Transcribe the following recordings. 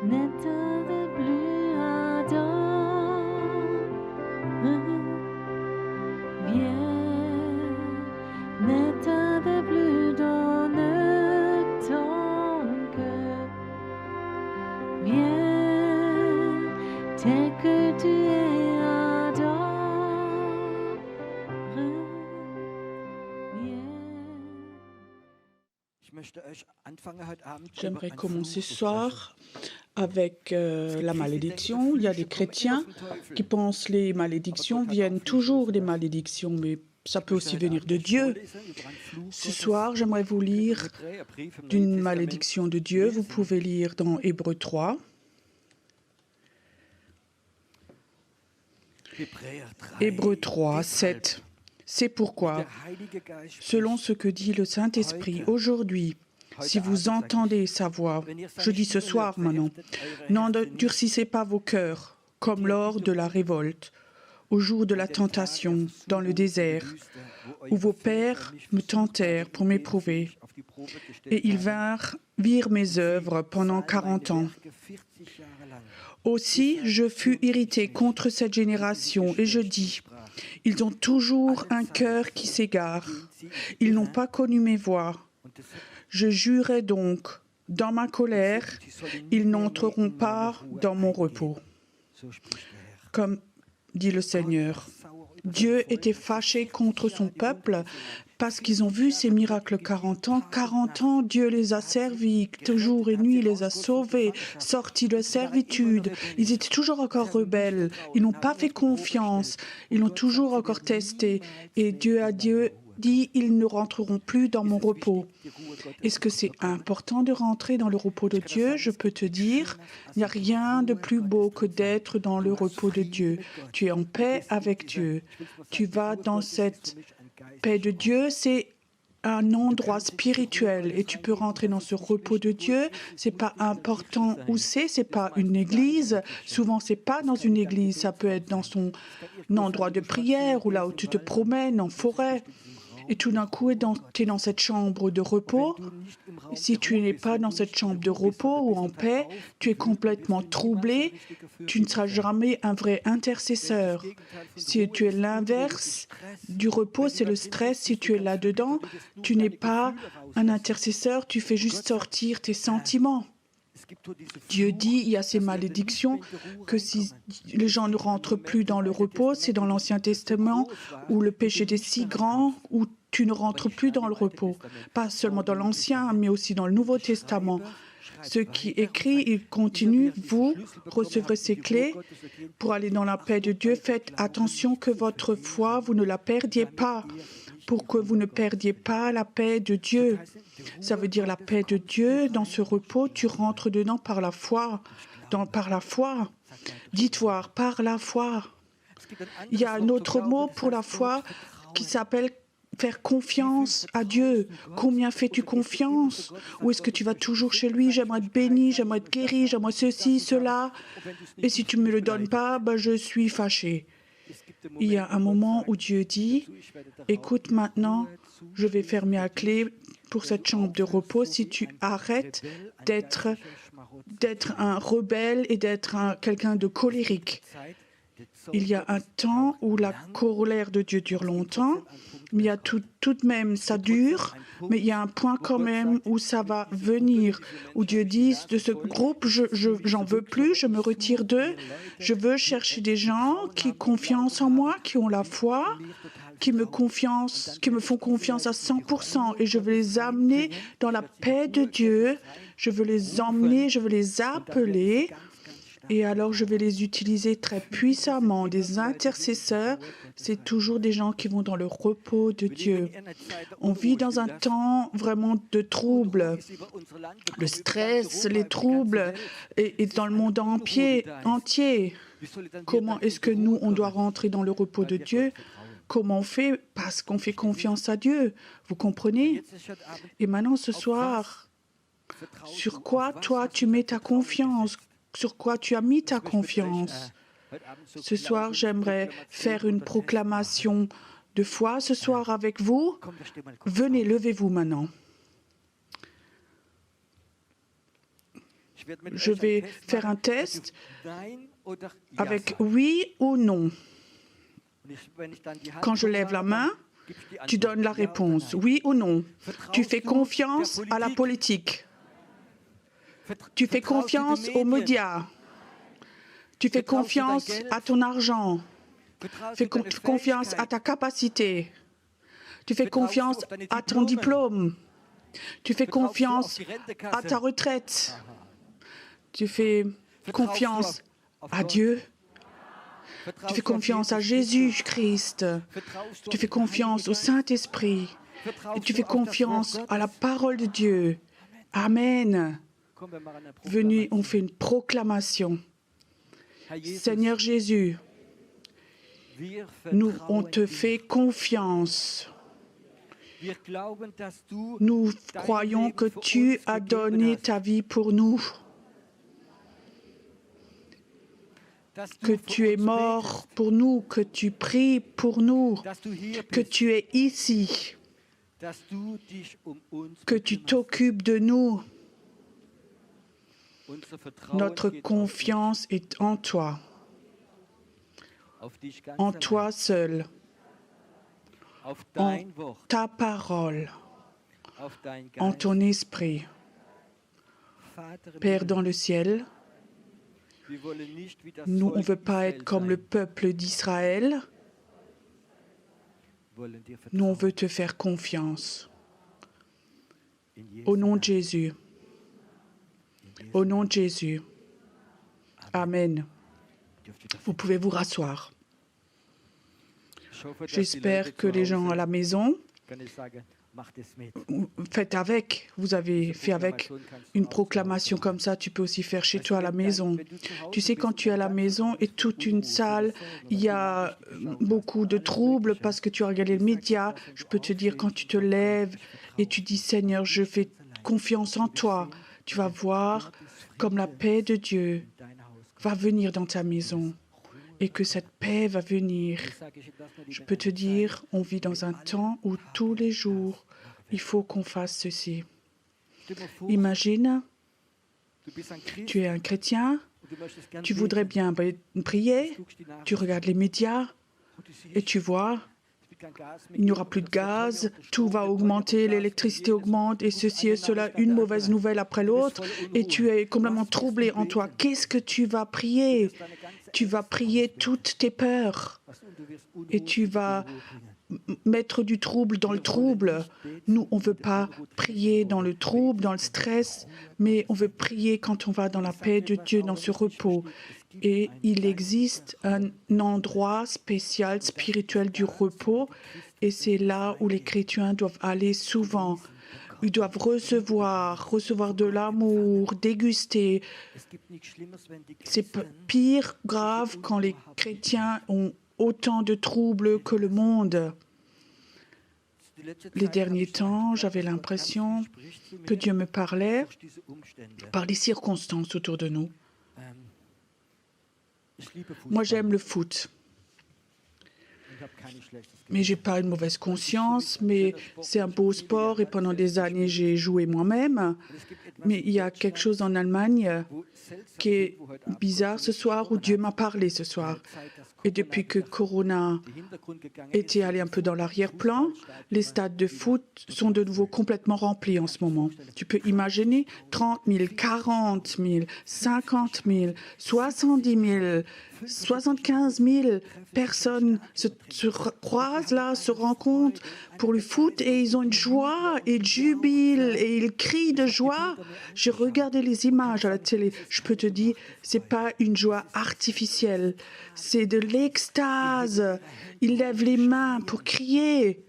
n'éteins plus ardent. Viens, n'éteins plus dans ton cœur. Viens, tel que tu es ardent. J'aimerais commencer ce soir avec la malédiction. Il y a des chrétiens qui pensent les malédictions viennent toujours des malédictions, mais ça peut aussi venir de Dieu. Ce soir, j'aimerais vous lire d'une malédiction de Dieu. Vous pouvez lire dans Hébreux 3. Hébreux 3, 7. C'est pourquoi, selon ce que dit le Saint-Esprit, aujourd'hui, si vous entendez sa voix, je dis ce soir maintenant, n'endurcissez pas vos cœurs, comme lors de la révolte, au jour de la tentation, dans le désert, où vos pères me tentèrent pour m'éprouver, et ils virent mes œuvres pendant 40 ans. Aussi, je fus irrité contre cette génération, et je dis, ils ont toujours un cœur qui s'égare, ils n'ont pas connu mes voies. Je jurai donc, dans ma colère, ils n'entreront pas dans mon repos. Comme dit le Seigneur, Dieu était fâché contre son peuple parce qu'ils ont vu ces miracles 40 ans. 40 ans, Dieu les a servis, jour et nuit, il les a sauvés, sortis de la servitude. Ils étaient toujours encore rebelles, ils n'ont pas fait confiance, ils l'ont toujours encore testé. Et Dieu a dit, ils ne rentreront plus dans mon repos. Est-ce que c'est important de rentrer dans le repos de Dieu? Je peux te dire, il n'y a rien de plus beau que d'être dans le repos de Dieu. Tu es en paix avec Dieu. Tu vas dans cette paix de Dieu, c'est un endroit spirituel et tu peux rentrer dans ce repos de Dieu. C'est pas important où c'est pas une église. Souvent, c'est pas dans une église. Ça peut être dans son endroit de prière ou là où tu te promènes en forêt. Et tout d'un coup, tu es dans cette chambre de repos. Si tu n'es pas dans cette chambre de repos ou en paix, tu es complètement troublé. Tu ne seras jamais un vrai intercesseur. Si tu es l'inverse du repos, c'est le stress. Si tu es là-dedans, tu n'es pas un intercesseur, tu fais juste sortir tes sentiments. Dieu dit, il y a ces malédictions, que si les gens ne rentrent plus dans le repos, c'est dans l'Ancien Testament où le péché était si grand, où tu ne rentres plus dans le repos. Pas seulement dans l'Ancien, mais aussi dans le Nouveau Testament. Ce qui est écrit, il continue, vous recevrez ces clés pour aller dans la paix de Dieu. Faites attention que votre foi, vous ne la perdiez pas, pour que vous ne perdiez pas la paix de Dieu. Ça veut dire la paix de Dieu, dans ce repos, tu rentres dedans par la foi. Par la foi. Dites-toi, par la foi. Il y a un autre mot pour la foi qui s'appelle faire confiance à Dieu. Combien fais-tu confiance? Ou est-ce que tu vas toujours chez lui? J'aimerais être béni, j'aimerais être guéri, j'aimerais ceci, cela. Et si tu ne me le donnes pas, je suis fâché. Il y a un moment où Dieu dit, écoute maintenant, je vais fermer la clé pour cette chambre de repos si tu arrêtes d'être un rebelle et d'être quelqu'un de colérique. Il y a un temps où la colère de Dieu dure longtemps, mais il y a tout de même, ça dure, mais il y a un point quand même où ça va venir, où Dieu dit, de ce groupe, j'en veux plus, je me retire d'eux, je veux chercher des gens qui ont confiance en moi, qui ont la foi, qui me font confiance à 100%, et je veux les amener dans la paix de Dieu, je veux les emmener, je veux les appeler, et alors je vais les utiliser très puissamment. Des intercesseurs, c'est toujours des gens qui vont dans le repos de Dieu. On vit dans un temps vraiment de troubles. Le stress, les troubles, et dans le monde entier. Comment est-ce que nous, on doit rentrer dans le repos de Dieu? Comment on fait? Parce qu'on fait confiance à Dieu. Vous comprenez? Et maintenant, ce soir, sur quoi, toi, tu mets ta confiance? Sur quoi tu as mis ta confiance? Ce soir, j'aimerais faire une proclamation de foi ce soir avec vous. Venez, levez-vous maintenant. Je vais faire un test avec oui ou non. Quand je lève la main, tu donnes la réponse, oui ou non. Tu fais confiance à la politique. Tu fais confiance aux médias. Tu fais confiance à ton argent. Tu fais confiance à ta capacité. Tu fais confiance à ton diplôme. Tu fais confiance à ta retraite. Tu fais confiance à Dieu. Tu fais confiance à Jésus-Christ. Tu fais confiance au Saint-Esprit. Et tu fais confiance à la parole de Dieu. Amen. Venez, on fait une proclamation. Seigneur Jésus, on te fait confiance. Nous croyons que tu as donné ta vie pour nous, que tu es mort pour nous, que tu pries pour nous, que tu es ici, que tu t'occupes de nous. Notre confiance est en toi seul, en ta parole, en ton esprit. Père dans le ciel, nous, on ne veut pas être comme le peuple d'Israël. Nous, on veut te faire confiance. Au nom de Jésus. Au nom de Jésus. Amen. Vous pouvez vous rasseoir. J'espère que les gens à la maison, faites avec. Vous avez fait avec une proclamation comme ça. Tu peux aussi faire chez toi à la maison. Tu sais, quand tu es à la maison et toute une salle, il y a beaucoup de troubles parce que tu as regardé les médias. Je peux te dire, quand tu te lèves et tu dis, Seigneur, je fais confiance en toi, tu vas voir comme la paix de Dieu va venir dans ta maison et que cette paix va venir. Je peux te dire, on vit dans un temps où tous les jours, il faut qu'on fasse ceci. Imagine, tu es un chrétien, tu voudrais bien prier, tu regardes les médias et tu vois, il n'y aura plus de gaz, tout va augmenter, l'électricité augmente et ceci et cela, une mauvaise nouvelle après l'autre et tu es complètement troublé en toi. Qu'est-ce que tu vas prier? Tu vas prier toutes tes peurs et tu vas mettre du trouble dans le trouble. Nous, on ne veut pas prier dans le trouble, dans le stress, mais on veut prier quand on va dans la paix de Dieu, dans ce repos. Et il existe un endroit spécial, spirituel du repos, et c'est là où les chrétiens doivent aller souvent. Ils doivent recevoir de l'amour, déguster. C'est pire, grave, quand les chrétiens ont autant de troubles que le monde. Les derniers temps, j'avais l'impression que Dieu me parlait par les circonstances autour de nous. Moi, j'aime le foot. Mais je n'ai pas une mauvaise conscience, mais c'est un beau sport et pendant des années, j'ai joué moi-même. Mais il y a quelque chose en Allemagne qui est bizarre ce soir, où Dieu m'a parlé ce soir. Et depuis que Corona était allé un peu dans l'arrière-plan, les stades de foot sont de nouveau complètement remplis en ce moment. Tu peux imaginer 30 000, 40 000, 50 000, 70 000, 75 000 personnes se croisent là, se rencontrent pour le foot et ils ont une joie et jubilent et ils crient de joie. J'ai regardé les images à la télé. Je peux te dire, c'est pas une joie artificielle, c'est de l'extase. Ils lèvent les mains pour crier.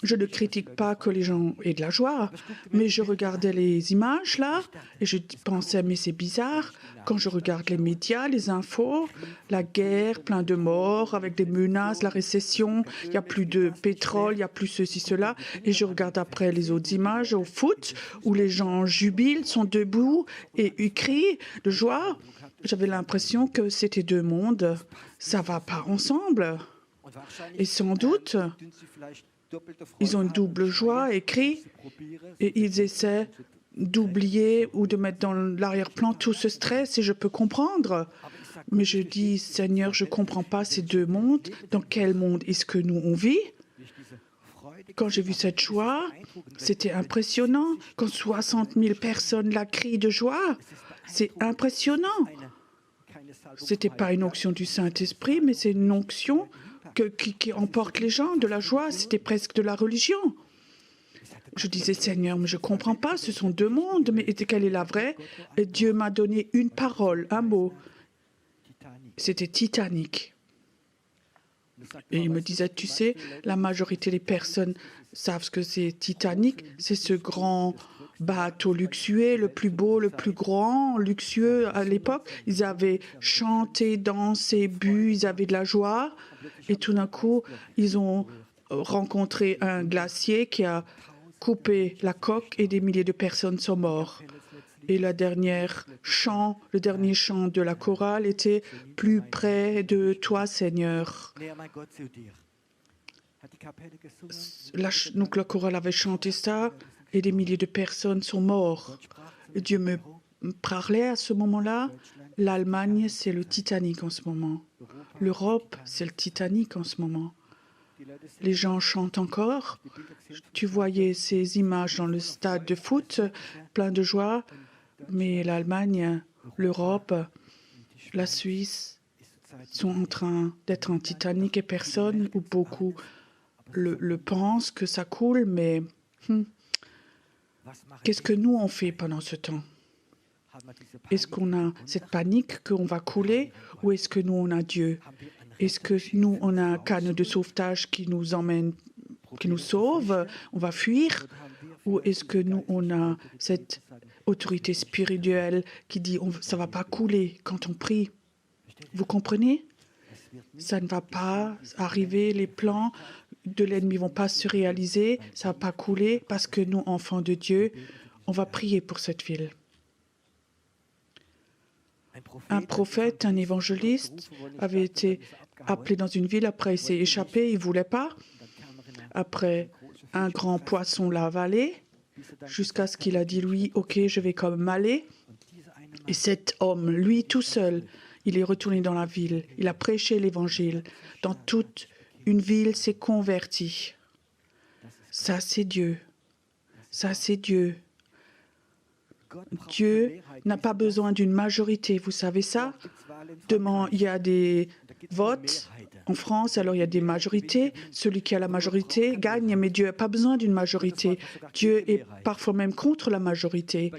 Je ne critique pas que les gens aient de la joie, mais je regardais les images là et je pensais, mais c'est bizarre. Quand je regarde les médias, les infos, la guerre, plein de morts, avec des menaces, la récession, il n'y a plus de pétrole, il n'y a plus ceci, cela. Et je regarde après les autres images au foot, où les gens jubilent, sont debout et ils crient de joie. J'avais l'impression que c'était deux mondes. Ça ne va pas ensemble. Et sans doute, ils ont une double joie et crient et ils essaient d'oublier ou de mettre dans l'arrière-plan tout ce stress et je peux comprendre. Mais je dis, Seigneur, je ne comprends pas ces deux mondes. Dans quel monde est-ce que nous on vit? Quand j'ai vu cette joie, c'était impressionnant. Quand 60 000 personnes la crient de joie, c'est impressionnant. Ce n'était pas une onction du Saint-Esprit, mais c'est une onction qui emporte les gens de la joie. C'était presque de la religion. Je disais, Seigneur, mais je ne comprends pas, ce sont deux mondes, mais quelle est la vraie? Et Dieu m'a donné une parole, un mot. C'était Titanic. Et il me disait, tu sais, la majorité des personnes savent ce que c'est Titanic. C'est ce grand bateau luxueux, le plus beau, le plus grand, luxueux à l'époque. Ils avaient chanté, dansé, bu, ils avaient de la joie. Et tout d'un coup, ils ont rencontré un glacier qui a coupé la coque et des milliers de personnes sont mortes. Et le dernier chant de la chorale était « Plus près de toi, Seigneur ». Donc la chorale avait chanté ça et des milliers de personnes sont mortes. Et Dieu me parlait à ce moment-là. L'Allemagne, c'est le Titanic en ce moment. L'Europe, c'est le Titanic en ce moment. Les gens chantent encore. Tu voyais ces images dans le stade de foot, plein de joie. Mais l'Allemagne, l'Europe, la Suisse sont en train d'être en Titanic et personne ou beaucoup le pensent que ça coule. Mais qu'est-ce que nous on fait pendant ce temps? Est-ce qu'on a cette panique qu'on va couler ou est-ce que nous on a Dieu? Est-ce que nous on a un canne de sauvetage qui nous emmène, qui nous sauve? On va fuir? Ou est-ce que nous on a cette autorité spirituelle qui dit ça ne va pas couler quand on prie? Vous comprenez? Ça ne va pas arriver, les plans de l'ennemi ne vont pas se réaliser, ça ne va pas couler parce que nous, enfants de Dieu, on va prier pour cette ville. Un prophète, un évangéliste avait été appelé dans une ville, après il s'est échappé, il ne voulait pas. Après, un grand poisson l'a avalé, jusqu'à ce qu'il a dit, lui, ok, je vais quand même aller. Et cet homme, lui tout seul, il est retourné dans la ville, il a prêché l'évangile. Dans toute une ville s'est convertie. Ça, c'est Dieu. Ça, c'est Dieu. Dieu n'a pas besoin d'une majorité, vous savez ça? Demain, il y a des votes en France, alors il y a des majorités. Celui qui a la majorité gagne, mais Dieu n'a pas besoin d'une majorité. Dieu est parfois même contre la majorité.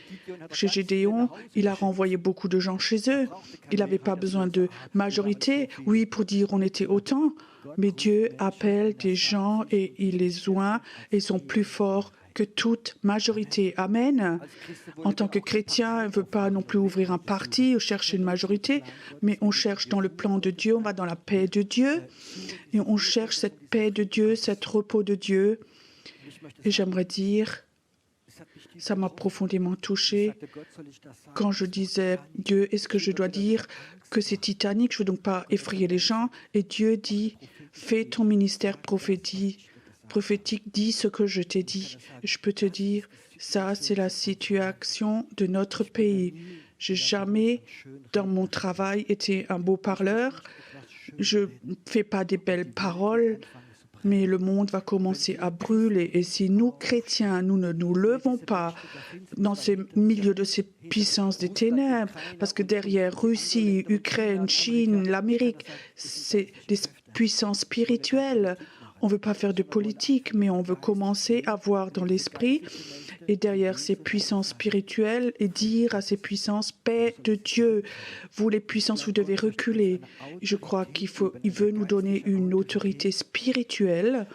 Chez Gédéon, il a renvoyé beaucoup de gens chez eux. Il n'avait pas besoin de majorité, oui, pour dire on était autant, mais Dieu appelle des gens et il les oint et sont plus forts que toute majorité. Amen. En tant que chrétien, on ne veut pas non plus ouvrir un parti ou chercher une majorité, mais on cherche dans le plan de Dieu, on va dans la paix de Dieu et on cherche cette paix de Dieu, cet repos de Dieu. Et j'aimerais dire, ça m'a profondément touché quand je disais, Dieu, est-ce que je dois dire que c'est Titanic? Je ne veux donc pas effrayer les gens. Et Dieu dit, fais ton ministère prophétique, dis ce que je t'ai dit. Je peux te dire, ça, c'est la situation de notre pays. Je n'ai jamais, dans mon travail, été un beau parleur. Je ne fais pas des belles paroles, mais le monde va commencer à brûler. Et si nous, chrétiens, nous ne nous levons pas dans ce milieu de ces puissances des ténèbres, parce que derrière Russie, Ukraine, Chine, l'Amérique, c'est des puissances spirituelles. On ne veut pas faire de politique, mais on veut commencer à voir dans l'esprit et derrière ces puissances spirituelles et dire à ces puissances, paix de Dieu, vous les puissances, vous devez reculer. Je crois il veut nous donner une autorité spirituelle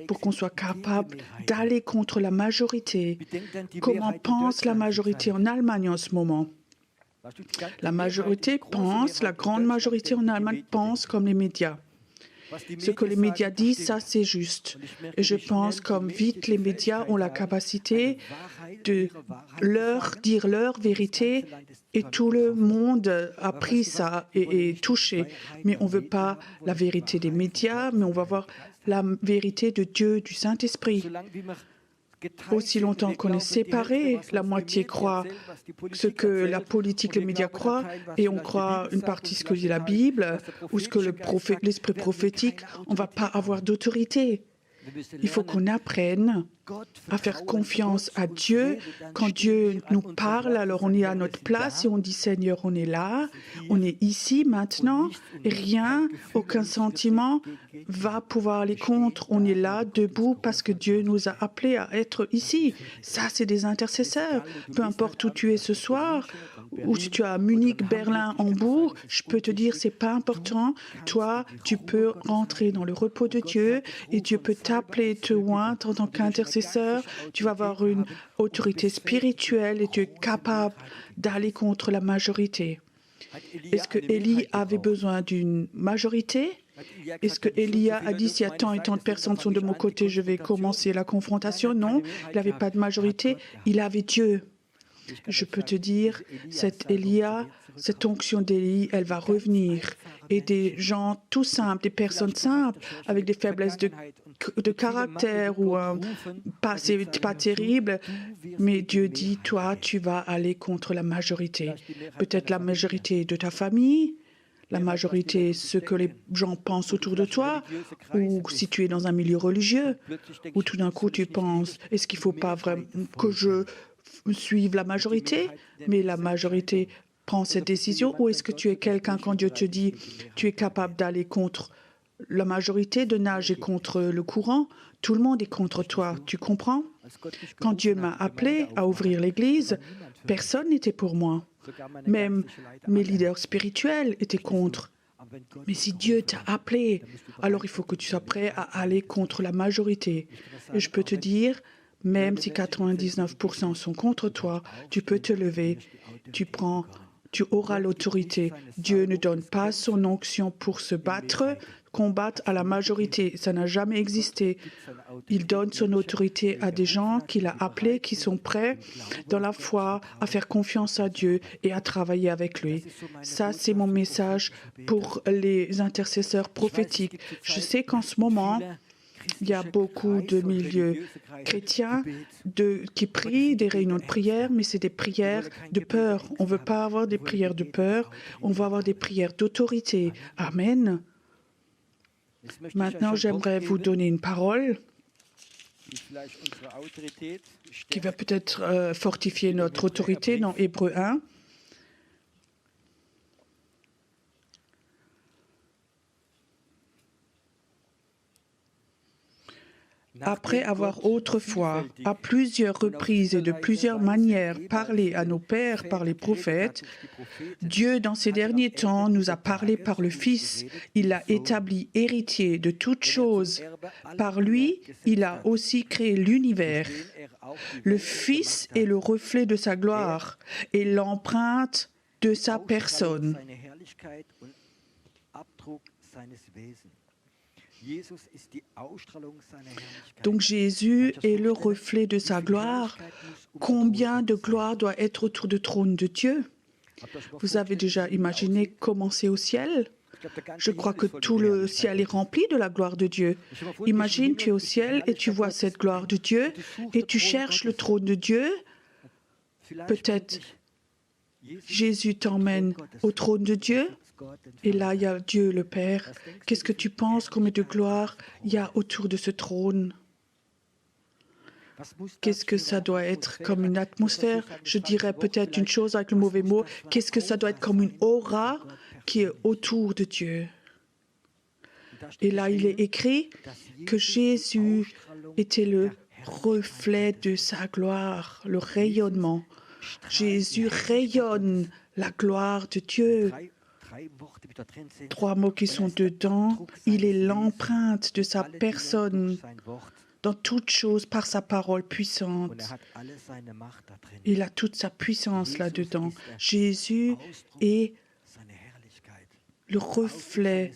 pour qu'on soit capable d'aller contre la majorité. Comment pense la majorité en Allemagne en ce moment? La majorité pense, la grande majorité en Allemagne pense comme les médias. Ce que les médias disent, ça c'est juste. Et je pense comme vite les médias ont la capacité de dire leur vérité et tout le monde a pris ça et est touché. Mais on ne veut pas la vérité des médias, mais on va voir la vérité de Dieu, du Saint-Esprit. Aussi longtemps qu'on est séparés, la moitié croit ce que la politique, les médias croient, et on croit une partie ce que dit la Bible, ou ce que l'esprit prophétique, on ne va pas avoir d'autorité. Il faut qu'on apprenne à faire confiance à Dieu. Quand Dieu nous parle, alors on est à notre place et on dit Seigneur, on est là, on est ici maintenant, et rien, aucun sentiment va pouvoir aller contre. On est là, debout, parce que Dieu nous a appelés à être ici. Ça, c'est des intercesseurs. Peu importe où tu es ce soir, ou si tu es à Munich, Berlin, Hambourg, je peux te dire, c'est pas important. Toi, tu peux rentrer dans le repos de Dieu et Dieu peut t'appeler, te oindre en tant qu'intercesseur. Tu vas avoir une autorité spirituelle et tu es capable d'aller contre la majorité. Est-ce que Élie avait besoin d'une majorité? Est-ce que Élia a dit, s'il y a tant et tant de personnes sont de mon côté, je vais commencer la confrontation? Non, il n'avait pas de majorité, il avait Dieu. Je peux te dire, cette onction d'Élie, elle va revenir. Et des gens tout simples, des personnes simples, avec des faiblesses de caractère ou c'est pas terrible, mais Dieu dit, toi, tu vas aller contre la majorité. Peut-être la majorité de ta famille, la majorité, ce que les gens pensent autour de toi, ou si tu es dans un milieu religieux, où tout d'un coup tu penses, est-ce qu'il ne faut pas vraiment que je suive la majorité, mais la majorité prend cette décision, ou est-ce que tu es quelqu'un, quand Dieu te dit, tu es capable d'aller contre la majorité, de nager contre le courant, tout le monde est contre toi, tu comprends? Quand Dieu m'a appelé à ouvrir l'église, personne n'était pour moi. Même mes leaders spirituels étaient contre. Mais si Dieu t'a appelé, alors il faut que tu sois prêt à aller contre la majorité. Et je peux te dire, même si 99% sont contre toi, tu peux te lever, tu auras l'autorité. Dieu ne donne pas son onction pour se battre, combattre à la majorité. Ça n'a jamais existé. Il donne son autorité à des gens qu'il a appelés, qui sont prêts dans la foi à faire confiance à Dieu et à travailler avec lui. Ça, c'est mon message pour les intercesseurs prophétiques. Je sais qu'en ce moment, il y a beaucoup de milieux chrétiens qui prient, des réunions de prière, mais c'est des prières de peur. On ne veut pas avoir des prières de peur, on va avoir des prières d'autorité. Amen. Maintenant, j'aimerais vous donner une parole qui va peut-être fortifier notre autorité dans Hébreux 1. Après avoir autrefois, à plusieurs reprises et de plusieurs manières, parlé à nos pères par les prophètes, Dieu, dans ces derniers temps, nous a parlé par le Fils. Il l'a établi héritier de toutes choses. Par lui, il a aussi créé l'univers. Le Fils est le reflet de sa gloire et l'empreinte de sa personne. Donc Jésus est le reflet de sa gloire. Combien de gloire doit être autour du trône de Dieu? Vous avez déjà imaginé comment c'est au ciel? Je crois que tout le ciel est rempli de la gloire de Dieu. Imagine, tu es au ciel et tu vois cette gloire de Dieu et tu cherches le trône de Dieu. Peut-être Jésus t'emmène au trône de Dieu. Et là, il y a Dieu le Père. Qu'est-ce que tu penses, combien de gloire il y a autour de ce trône? Qu'est-ce que ça doit être comme une atmosphère? Je dirais peut-être une chose avec le mauvais mot. Qu'est-ce que ça doit être comme une aura qui est autour de Dieu? Et là, il est écrit que Jésus était le reflet de sa gloire, le rayonnement. Jésus rayonne la gloire de Dieu. 3 mots qui sont dedans. Il est l'empreinte de sa personne dans toute chose par sa parole puissante. Il a toute sa puissance là-dedans. Jésus est le reflet.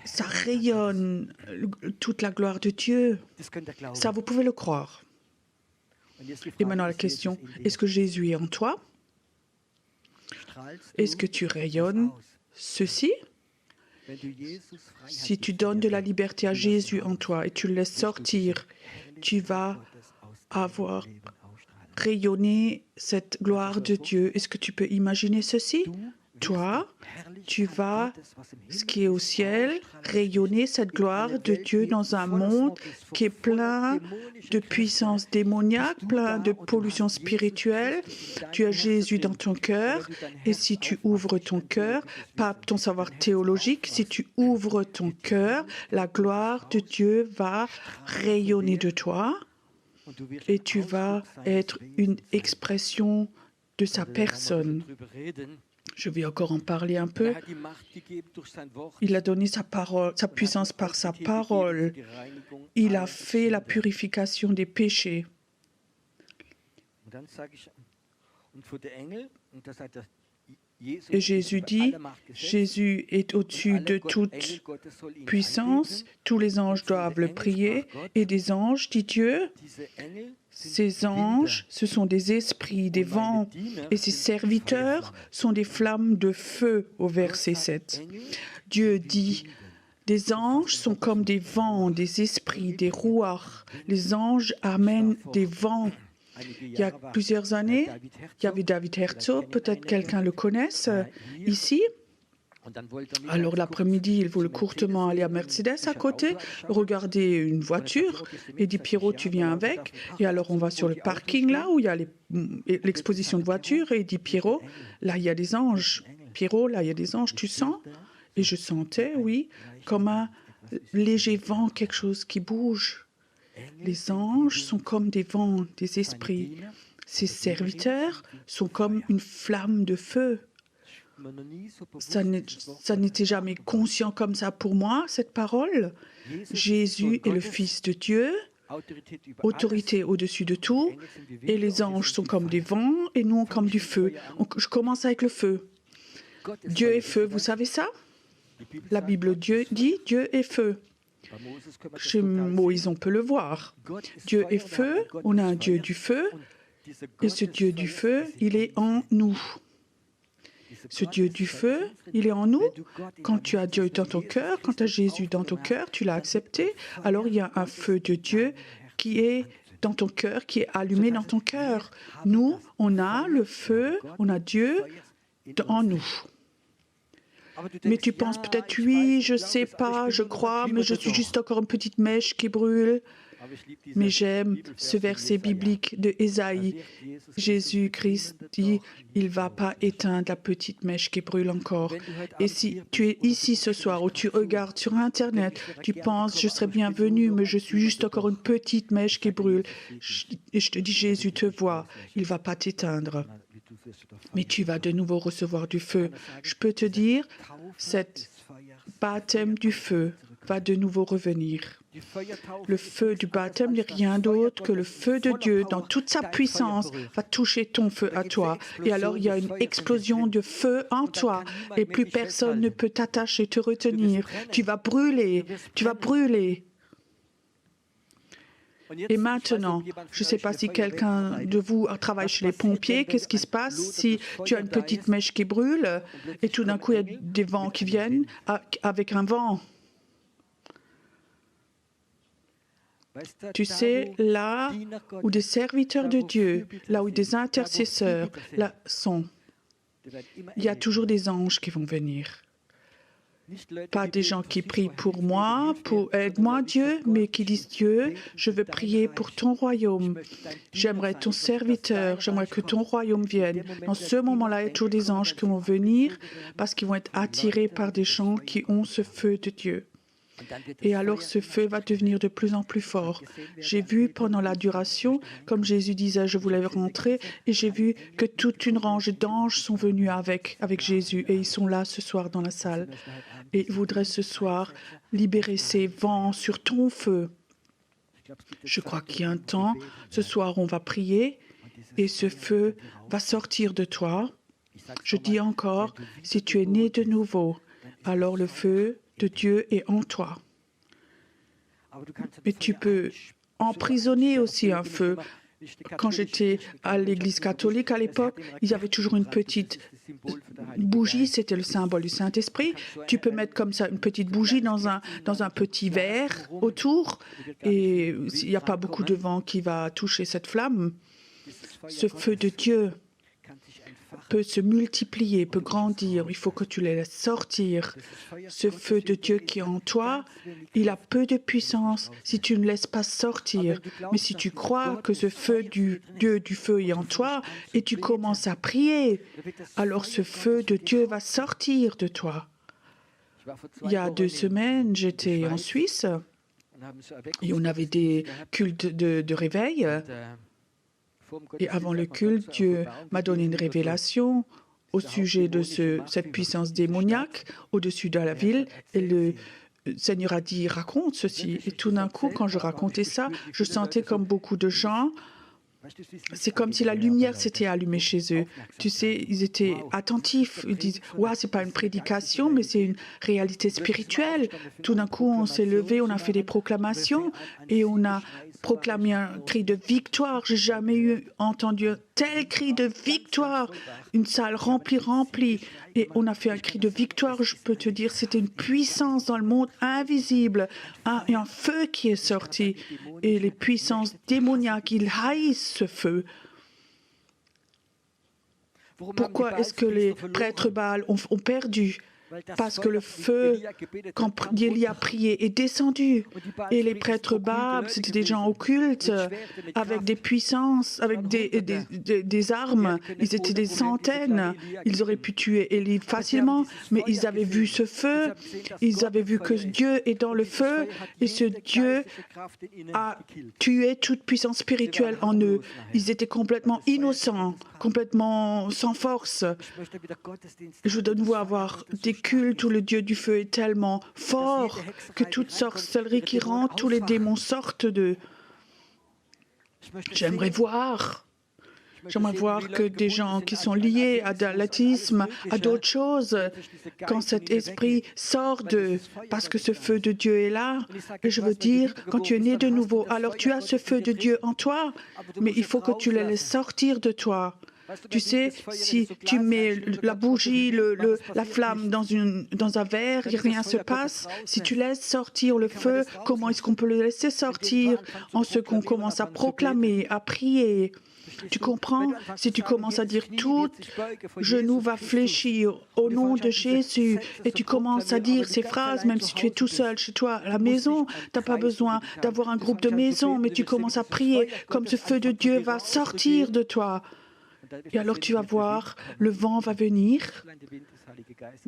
Ça rayonne toute la gloire de Dieu. Ça, vous pouvez le croire. Et maintenant la question, est-ce que Jésus est en toi? Est-ce que tu rayonnes ceci? Si tu donnes de la liberté à Jésus en toi et tu le laisses sortir, tu vas avoir rayonné cette gloire de Dieu. Est-ce que tu peux imaginer ceci? Toi, tu vas, ce qui est au ciel, rayonner cette gloire de Dieu dans un monde qui est plein de puissance démoniaque, plein de pollution spirituelle. Tu as Jésus dans ton cœur, et si tu ouvres ton cœur, pas ton savoir théologique, si tu ouvres ton cœur, la gloire de Dieu va rayonner de toi, et tu vas être une expression de sa personne. Je vais encore en parler un peu. Il a donné sa parole, sa puissance par sa parole. Il a fait la purification des péchés. Et Jésus dit, Jésus est au-dessus de toute puissance, tous les anges doivent le prier, et des anges, dit Dieu, ces anges, ce sont des esprits, des vents, et ces serviteurs sont des flammes de feu, au verset 7. Dieu dit, des anges sont comme des vents, des esprits, des rouards. Les anges amènent des vents. Il y a plusieurs années, il y avait David Herzog, peut-être quelqu'un le connaisse ici. Alors l'après-midi, il voulait courtement aller à Mercedes à côté, regarder une voiture, et dit Pierrot, tu viens avec. Et alors on va sur le parking là où il y a l'exposition de voitures, et il dit Pierrot, là il y a des anges. Pierrot, là il y a des anges, tu sens? Et je sentais, oui, comme un léger vent, quelque chose qui bouge. Les anges sont comme des vents, des esprits. Ces serviteurs sont comme une flamme de feu. Ça n'était jamais conscient comme ça pour moi, cette parole. Jésus est le Fils de Dieu, autorité au-dessus de tout, et les anges sont comme des vents et nous comme du feu. Je commence avec le feu. Dieu est feu, vous savez ça? La Bible dit Dieu est feu. Chez Moïse, on peut le voir. Dieu est feu, on a un Dieu du feu, et ce Dieu du feu, il est en nous. Ce Dieu du feu, il est en nous. Quand tu as Dieu dans ton cœur, quand tu as Jésus dans ton cœur, tu l'as accepté, alors il y a un feu de Dieu qui est dans ton cœur, qui est allumé dans ton cœur. Nous, on a le feu, on a Dieu en nous. Mais tu penses peut-être, oui, je sais pas, je crois, mais je suis juste encore une petite mèche qui brûle. Mais j'aime ce verset biblique de Ésaïe. Jésus-Christ dit, il ne va pas éteindre la petite mèche qui brûle encore. Et si tu es ici ce soir ou tu regardes sur Internet, tu penses, je serais bienvenu, mais je suis juste encore une petite mèche qui brûle. Et je te dis, Jésus te voit, il ne va pas t'éteindre. Mais tu vas de nouveau recevoir du feu. Je peux te dire, cet baptême du feu va de nouveau revenir. Le feu du baptême n'est rien d'autre que le feu de Dieu dans toute sa puissance va toucher ton feu à toi. Et alors il y a une explosion de feu en toi et plus personne ne peut t'attacher, te retenir. Tu vas brûler, tu vas brûler. Et maintenant, je ne sais pas si quelqu'un de vous travaille chez les pompiers, qu'est-ce qui se passe si tu as une petite mèche qui brûle et tout d'un coup il y a des vents qui viennent avec un vent? Tu sais, là où des serviteurs de Dieu, là où des intercesseurs là sont, il y a toujours des anges qui vont venir. Pas des gens qui prient pour moi, pour aide-moi Dieu, mais qui disent Dieu, je veux prier pour ton royaume. J'aimerais ton serviteur, j'aimerais que ton royaume vienne. Dans ce moment-là, il y a toujours des anges qui vont venir parce qu'ils vont être attirés par des gens qui ont ce feu de Dieu. Et alors ce feu va devenir de plus en plus fort. J'ai vu pendant l'adoration, comme Jésus disait, je voulais rentrer, et j'ai vu que toute une rangée d'anges sont venus avec Jésus, et ils sont là ce soir dans la salle. Et ils voudraient ce soir libérer ces vents sur ton feu. Je crois qu'il y a un temps, ce soir on va prier, et ce feu va sortir de toi. Je dis encore, si tu es né de nouveau, alors le feu de Dieu est en toi. Mais tu peux emprisonner aussi un feu. Quand j'étais à l'église catholique à l'époque, il y avait toujours une petite bougie, c'était le symbole du Saint-Esprit. Tu peux mettre comme ça une petite bougie dans un petit verre autour et il n'y a pas beaucoup de vent qui va toucher cette flamme. Ce feu de Dieu peut se multiplier, peut grandir. Il faut que tu les laisses sortir. Ce feu de Dieu qui est en toi, il a peu de puissance si tu ne laisses pas sortir. Mais si tu crois que ce feu du Dieu du feu est en toi et tu commences à prier, alors ce feu de Dieu va sortir de toi. Il y a 2 semaines, j'étais en Suisse et on avait des cultes de réveil. Et avant le culte, Dieu m'a donné une révélation au sujet de cette puissance démoniaque au-dessus de la ville. Et le Seigneur a dit, raconte ceci. Et tout d'un coup, quand je racontais ça, je sentais comme beaucoup de gens, c'est comme si la lumière s'était allumée chez eux. Tu sais, ils étaient attentifs. Ils disent, ouais, c'est pas une prédication, mais c'est une réalité spirituelle. Tout d'un coup, on s'est levé, on a fait des proclamations et on a proclamé un cri de victoire. J'ai jamais entendu un tel cri de victoire. Une salle remplie. Et on a fait un cri de victoire. Je peux te dire, c'était une puissance dans le monde invisible. Et un feu qui est sorti. Et les puissances démoniaques, ils haïssent ce feu. Pourquoi est-ce que les prêtres Baal ont perdu? Parce que le feu, quand Élie a prié, est descendu. Et les prêtres Baal, c'était des gens occultes, avec des puissances, avec des armes. Ils étaient des centaines. Ils auraient pu tuer Élie facilement, mais ils avaient vu ce feu. Ils avaient vu que Dieu est dans le feu. Et ce Dieu a tué toute puissance spirituelle en eux. Ils étaient complètement innocents, complètement sans force. Je veux de nouveau avoir des cultes où le Dieu du feu est tellement fort que toute sorcellerie qui rentre, tous les démons sortent d'eux. J'aimerais voir que des gens qui sont liés à l'athlétisme, à d'autres choses, quand cet esprit sort d'eux, parce que ce feu de Dieu est là. Et je veux dire, quand tu es né de nouveau, alors tu as ce feu de Dieu en toi, mais il faut que tu le laisses sortir de toi. Tu sais, si tu mets la bougie, la flamme dans un verre, rien ne se passe. Si tu laisses sortir le feu, comment est-ce qu'on peut le laisser sortir? En ce qu'on commence à proclamer, à prier. Tu comprends? Si tu commences à dire tout genou va fléchir au nom de Jésus et tu commences à dire ces phrases, même si tu es tout seul chez toi à la maison, tu n'as pas besoin d'avoir un groupe de maison, mais tu commences à prier comme ce feu de Dieu va sortir de toi. Et alors tu vas voir, le vent va venir,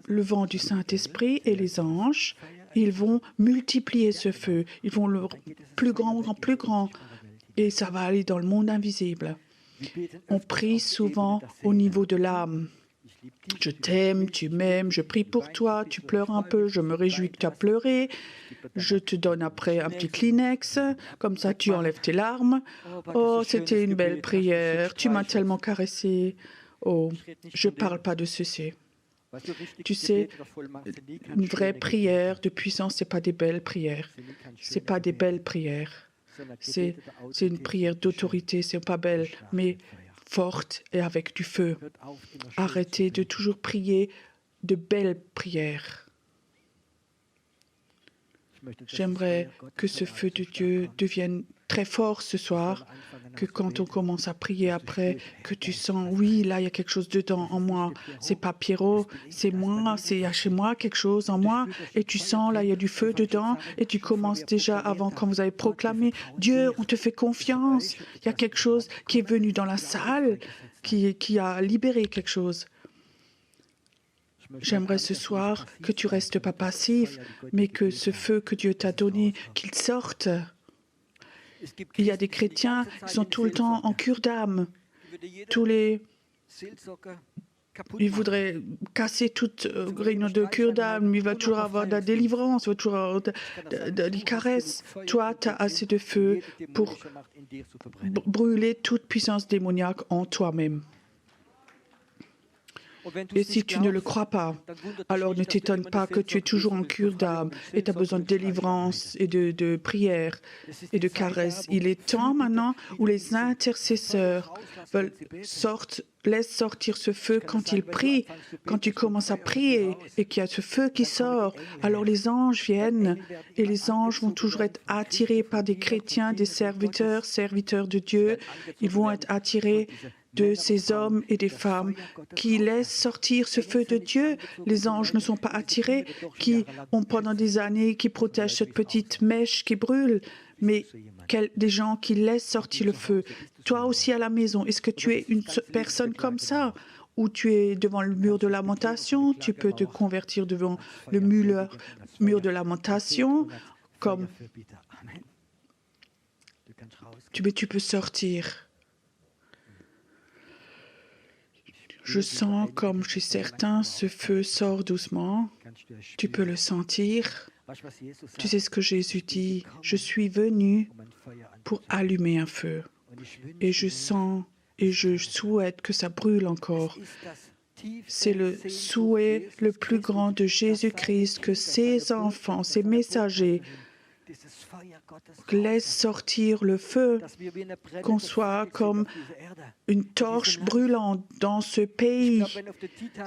le vent du Saint-Esprit et les anges, ils vont multiplier ce feu, ils vont le plus grand, et ça va aller dans le monde invisible. On prie souvent au niveau de l'âme. Je t'aime, tu m'aimes, je prie pour toi, tu pleures un peu, je me réjouis que tu as pleuré, je te donne après un petit Kleenex, comme ça tu enlèves tes larmes. Oh, c'était une belle prière, tu m'as tellement caressé. Oh, je ne parle pas de ceci. Tu sais, une vraie prière de puissance, ce n'est pas des belles prières. Ce n'est pas des belles prières. C'est une prière d'autorité, ce n'est pas belle, mais forte et avec du feu. Arrêtez de toujours prier de belles prières. J'aimerais que ce feu de Dieu devienne très fort ce soir, que quand on commence à prier après, que tu sens, oui, là, il y a quelque chose dedans en moi. C'est pas Pierrot, c'est moi, il y a chez moi quelque chose en moi. Et tu sens, là, il y a du feu dedans. Et tu commences déjà avant, quand vous avez proclamé, Dieu, on te fait confiance. Il y a quelque chose qui est venu dans la salle, qui a libéré quelque chose. J'aimerais ce soir que tu restes pas passif, mais que ce feu que Dieu t'a donné, qu'il sorte. Il y a des chrétiens qui sont tout le temps en cure d'âme. Ils voudraient casser toute réunion de cure d'âme. Il va toujours avoir de la délivrance, il va toujours avoir des caresses. Toi, tu as assez de feu pour brûler toute puissance démoniaque en toi-même. Et si tu ne le crois pas, alors ne t'étonne pas que tu es toujours en cure d'âme et tu as besoin de délivrance et de prière et de caresses. Il est temps maintenant où les intercesseurs laissent sortir ce feu quand ils prient. Quand tu commences à prier et qu'il y a ce feu qui sort, alors les anges viennent et les anges vont toujours être attirés par des chrétiens, des serviteurs de Dieu. Ils vont être attirés de ces hommes et des femmes qui laissent sortir ce feu de Dieu. Les anges ne sont pas attirés, qui ont pendant des années, qui protègent cette petite mèche qui brûle, mais des gens qui laissent sortir le feu. Toi aussi à la maison, est-ce que tu es une personne comme ça? Ou tu es devant le mur de lamentation, tu peux te convertir devant le mur de lamentation, comme tu peux sortir. Je sens comme chez certains, ce feu sort doucement. Tu peux le sentir. Tu sais ce que Jésus dit? Je suis venu pour allumer un feu. Et je sens et je souhaite que ça brûle encore. C'est le souhait le plus grand de Jésus-Christ que ses enfants, ses messagers, laissent sortir le feu, qu'on soit comme une torche brûlante dans ce pays.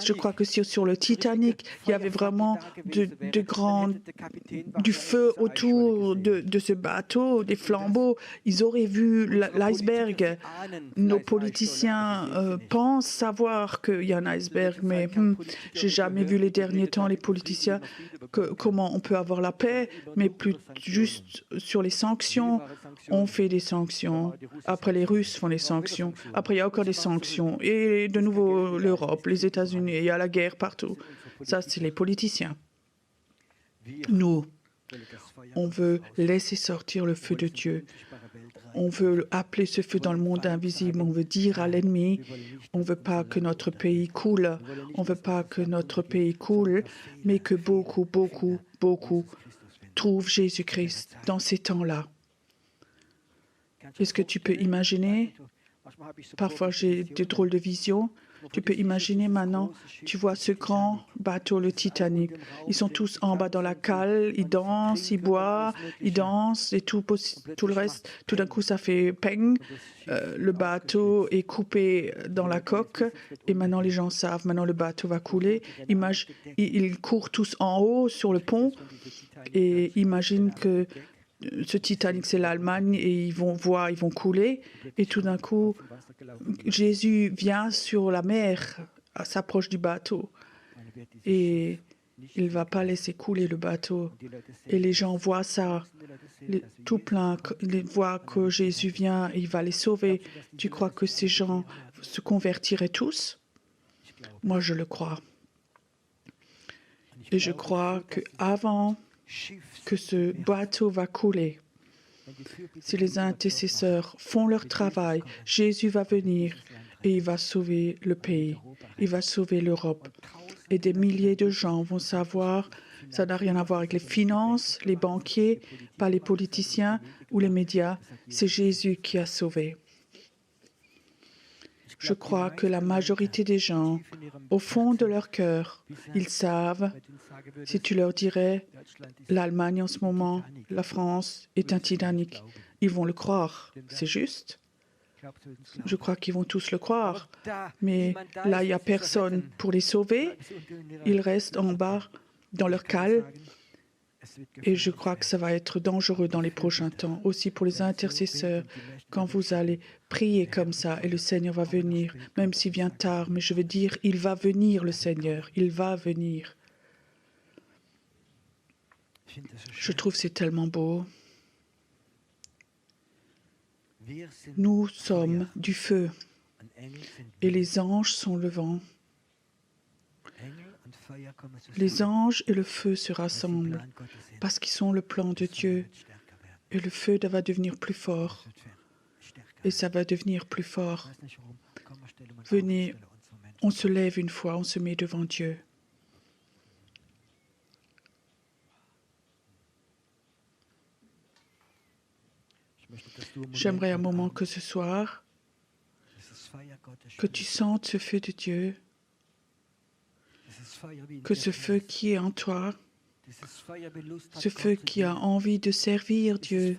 Je crois que sur le Titanic, il y avait vraiment du feu autour de ce bateau, des flambeaux. Ils auraient vu l'iceberg. Nos politiciens pensent savoir qu'il y a un iceberg, mais j'ai jamais vu les derniers temps les politiciens comment on peut avoir la paix, mais plus juste sur les sanctions. On fait des sanctions. Après, les Russes font des sanctions. Après, il y a encore des sanctions. Et de nouveau, l'Europe, les États-Unis, il y a la guerre partout. Ça, c'est les politiciens. Nous, on veut laisser sortir le feu de Dieu. On veut appeler ce feu dans le monde invisible. On veut dire à l'ennemi, on ne veut pas que notre pays coule. On ne veut pas que notre pays coule, mais que beaucoup, beaucoup, beaucoup trouvent Jésus-Christ dans ces temps-là. Est-ce que tu peux imaginer? Parfois, j'ai de drôles de visions. Tu peux imaginer maintenant, tu vois ce grand bateau, le Titanic. Ils sont tous en bas dans la cale, ils dansent, ils boivent, ils dansent et tout le reste. Tout d'un coup, ça fait peng. Le bateau est coupé dans la coque et maintenant les gens savent, maintenant le bateau va couler. Ils courent tous en haut sur le pont et imaginent que ce Titanic, c'est l'Allemagne et ils vont couler. Et tout d'un coup, Jésus vient sur la mer, s'approche du bateau. Et il ne va pas laisser couler le bateau. Et les gens voient ça, tout plein. Ils voient que Jésus vient et il va les sauver. Tu crois que ces gens se convertiraient tous? Moi, je le crois. Et je crois qu'avant que ce bateau va couler, si les intercesseurs font leur travail, Jésus va venir et il va sauver le pays, il va sauver l'Europe. Et des milliers de gens vont savoir, ça n'a rien à voir avec les finances, les banquiers, pas les politiciens ou les médias, c'est Jésus qui a sauvé. Je crois que la majorité des gens, au fond de leur cœur, ils savent, si tu leur dirais, l'Allemagne en ce moment, la France est un Titanic, ils vont le croire, c'est juste. Je crois qu'ils vont tous le croire, mais là, il n'y a personne pour les sauver, ils restent en bas dans leur cale. Et je crois que ça va être dangereux dans les prochains temps, aussi pour les intercesseurs, quand vous allez prier comme ça et le Seigneur va venir, même s'il vient tard, mais je veux dire, il va venir le Seigneur, il va venir. Je trouve que c'est tellement beau. Nous sommes du feu et les anges sont le vent. Les anges et le feu se rassemblent parce qu'ils sont le plan de Dieu. Et le feu va devenir plus fort. Et ça va devenir plus fort. Venez, on se lève une fois, on se met devant Dieu. J'aimerais un moment que ce soir, que tu sentes ce feu de Dieu que ce feu qui est en toi, ce feu qui a envie de servir Dieu,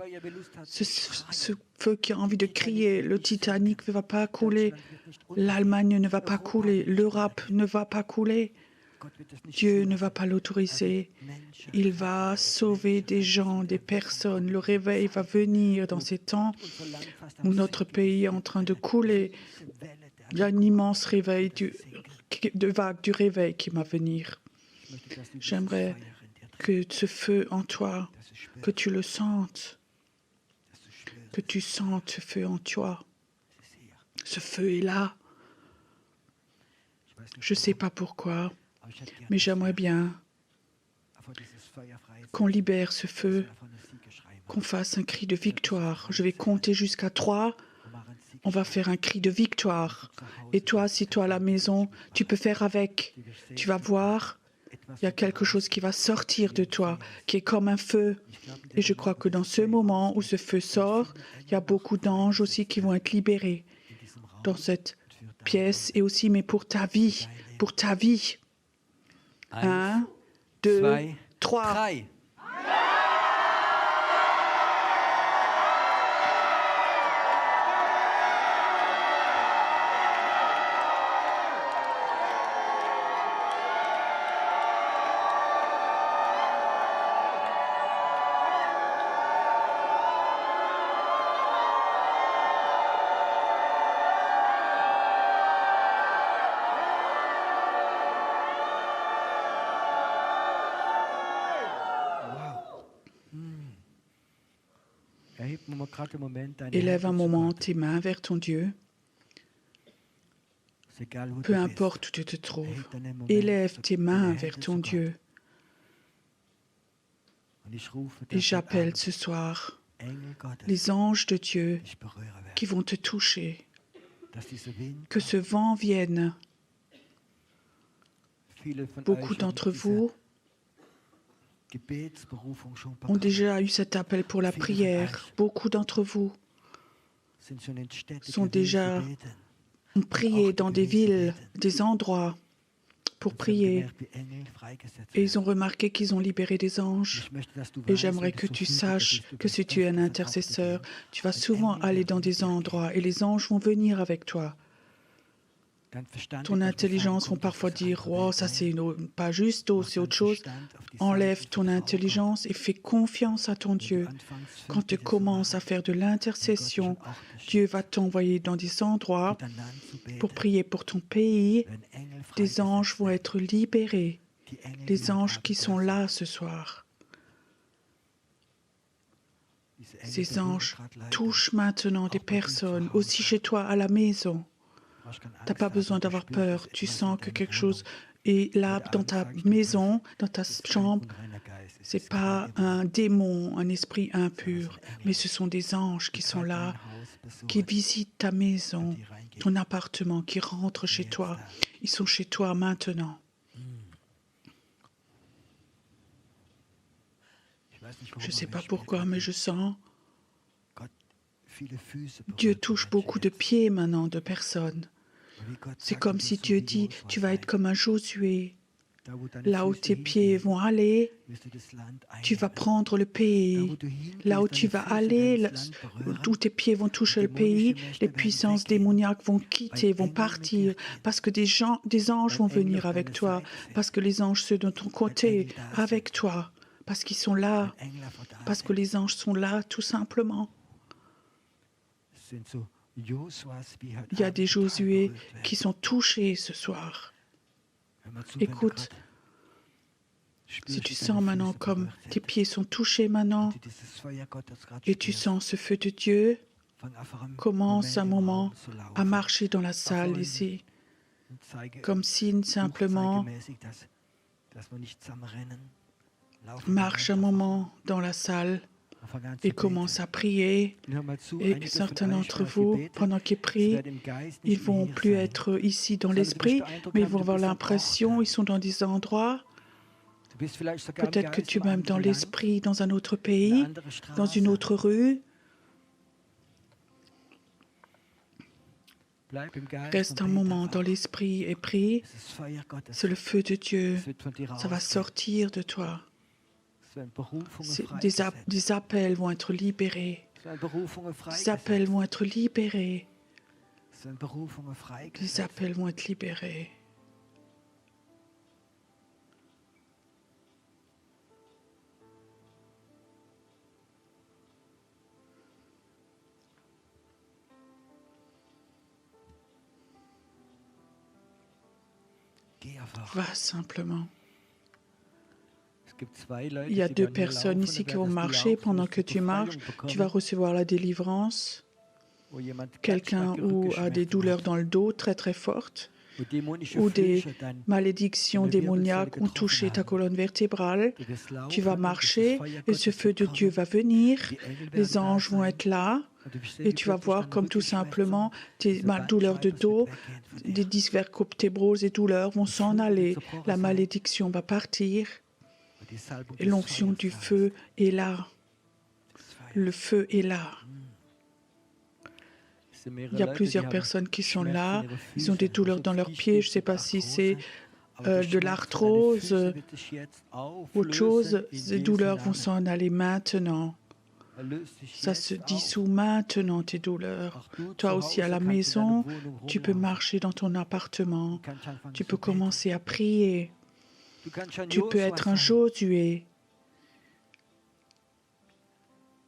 ce feu qui a envie de crier, le Titanic ne va pas couler, l'Allemagne ne va pas couler, l'Europe ne va pas couler. Dieu ne va pas l'autoriser. Il va sauver des gens, des personnes. Le réveil va venir dans ces temps où notre pays est en train de couler. Il y a un immense réveil de vague du réveil qui va venir. J'aimerais que ce feu en toi, que tu le sentes, que tu sentes ce feu en toi. Ce feu est là. Je ne sais pas pourquoi, mais j'aimerais bien qu'on libère ce feu, qu'on fasse un cri de victoire. Je vais compter jusqu'à 3. On va faire un cri de victoire. Et toi, si toi à la maison, tu peux faire avec. Tu vas voir, il y a quelque chose qui va sortir de toi, qui est comme un feu. Et je crois que dans ce moment où ce feu sort, il y a beaucoup d'anges aussi qui vont être libérés dans cette pièce et aussi, mais pour ta vie, pour ta vie. 1, 2, 3. Élève un moment tes mains vers ton Dieu. Peu importe où tu te trouves, élève tes mains vers ton Dieu. Et j'appelle ce soir les anges de Dieu qui vont te toucher. Que ce vent vienne. Beaucoup d'entre vous ont déjà eu cet appel pour la prière. Beaucoup d'entre vous sont déjà ont prié dans des villes, des endroits pour prier. Et ils ont remarqué qu'ils ont libéré des anges. Et j'aimerais que tu saches que si tu es un intercesseur, tu vas souvent aller dans des endroits et les anges vont venir avec toi. Ton intelligence va parfois dire « Oh, ça c'est pas juste, oh, c'est autre chose ». Enlève ton intelligence et fais confiance à ton Dieu. Quand tu commences à faire de l'intercession, Dieu va t'envoyer dans des endroits pour prier pour ton pays. Des anges vont être libérés. Les anges qui sont là ce soir. Ces anges touchent maintenant des personnes, aussi chez toi à la maison. Tu n'as pas besoin d'avoir peur. Tu sens que quelque chose est là dans ta maison, dans ta chambre. Ce n'est pas un démon, un esprit impur, mais ce sont des anges qui sont là, qui visitent ta maison, ton appartement, qui rentrent chez toi. Ils sont chez toi maintenant. Je ne sais pas pourquoi, mais je sens Dieu touche beaucoup de pieds maintenant de personnes. C'est comme si Dieu dit, tu vas être comme un Josué. Là où tes pieds vont aller, tu vas prendre le pays. Là où tu vas aller, où tes pieds vont toucher le pays, les puissances démoniaques vont quitter, vont partir, parce que des anges vont venir avec toi, parce que les anges sont de ton côté, avec toi, parce qu'ils sont là, parce que les anges sont là, tout simplement. Il y a des Josué qui sont touchés ce soir. Écoute, si tu sens maintenant comme tes pieds sont touchés maintenant et tu sens ce feu de Dieu, commence un moment à marcher dans la salle ici, comme signe simplement, marche un moment dans la salle et commence à prier. Et certains d'entre vous, pendant qu'ils prient, ils ne vont plus être ici dans l'esprit, mais ils vont avoir l'impression, ils sont dans des endroits, peut-être que tu es même dans l'esprit, dans un autre pays, dans une autre rue. Bleib im Geist Reste un und bete moment dans einfach. l'esprit et prie. Es ist Feuer Gottes. C'est le feu de Dieu. Es wird von dir Ça va rausgehen. sortir de toi. Es werden Berufungen Des freigesetzt. appels vont être libérés. Es werden Berufungen Des appels freigesetzt. vont être libérés. Es werden Berufungen Des freigesetzt. appels vont être libérés. Geh einfach. Va simplement. Es gibt zwei Leute, Il y a die deux werden hier personnes laufen, ici und qui während vont sie marcher. laufen, Pendant wirst que du tu marches, Befreiung tu vas bekommen, recevoir la délivrance. wo jemand Quelqu'un ganz starke ou a des Rückenschmerzen douleurs hat, dans le dos très très fortes, wo dämonische ou des Flüche dann malédictions deine Wirbelsäule démoniaques ont touché getroffen ta haben. colonne vertébrale. Du wirst Tu vas laufen und dieses marcher Feuer et ce Gottes feu de wird Dieu kommen. va venir. Die Engel Les werden da anges vont sein. être là Und du wirst sehen, et wie tu vas plötzlich voir deine comme tout Rückenschmerzen, simplement tes diese douleurs de Bandscheibe, das dos, wird weggehen von des dir. dysvertébroses et douleurs vont Der s'en Fluch wird aller. zerbrochen La sein, malédiction va partir weil die Salbung et des l'onction du Feuers da feu ist. est là. Das Feuer. Le feu est là. Es sind Il mehrere y a Leute, die plusieurs haben personnes qui sont Schmerzen là. in ihre Ils ont des Füße. douleurs Du dans sagst, leurs die pieds. Je ne steht sais pas sogar si c'est Arthrose, aber der de Schmerz von deinen l'arthrose, Füßen wird sich jetzt autre chose. auflösen in Ces Jesu douleurs vont Namen. s'en aller maintenant. Er löst sich Ça se jetzt auf. dissout maintenant, tes douleurs. Auch du Toi zu aussi à la Hause kannst in deiner maison, Wohnung tu peux rumlaufen. marcher dans ton appartement. Du kannst anfangen Tu zu peux beten. commencer à prier. Du kannst ein Tu peux Josua être un sein. Josué.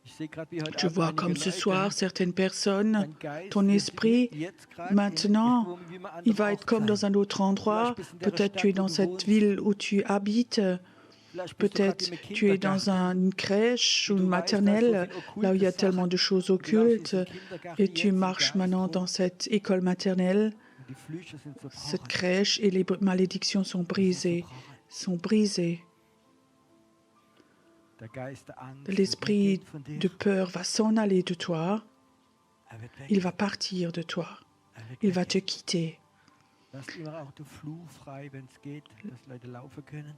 Ich sehe gerade, wie heute Je Abend vois einige comme ce Leute, soir certaines personnes, dein Geist ton wird esprit, jetzt gerade maintenant, wie man il andere va être comme Ort dans sein. un autre endroit. Vielleicht bist du in der Peut-être tu es Stadt, wo dans du cette wohnst. ville où tu habites. Vielleicht bist du gerade Peut-être im tu es dans Kindergarten. une crèche ou Und une du weißt, da ist so maternelle, viel là où il y a okkulte tellement Sachen. de choses Und du laufst in occultes, diesem Kindergarten et jetzt tu im marches Geist maintenant rum. dans cette école maternelle, Und die Flüche sind cette zerbrochen. crèche, et les malédictions sont Die sind brisées, zerbrochen. sont brisées. Der Geist der Angst wird L'esprit weggehen von dir. de peur va s'en aller de toi, Er wird il weggehen. va partir de toi, Er wird il va te weggehen. quitter. Lass immer auch den Fluch frei, wenn es geht, dass Leute laufen können.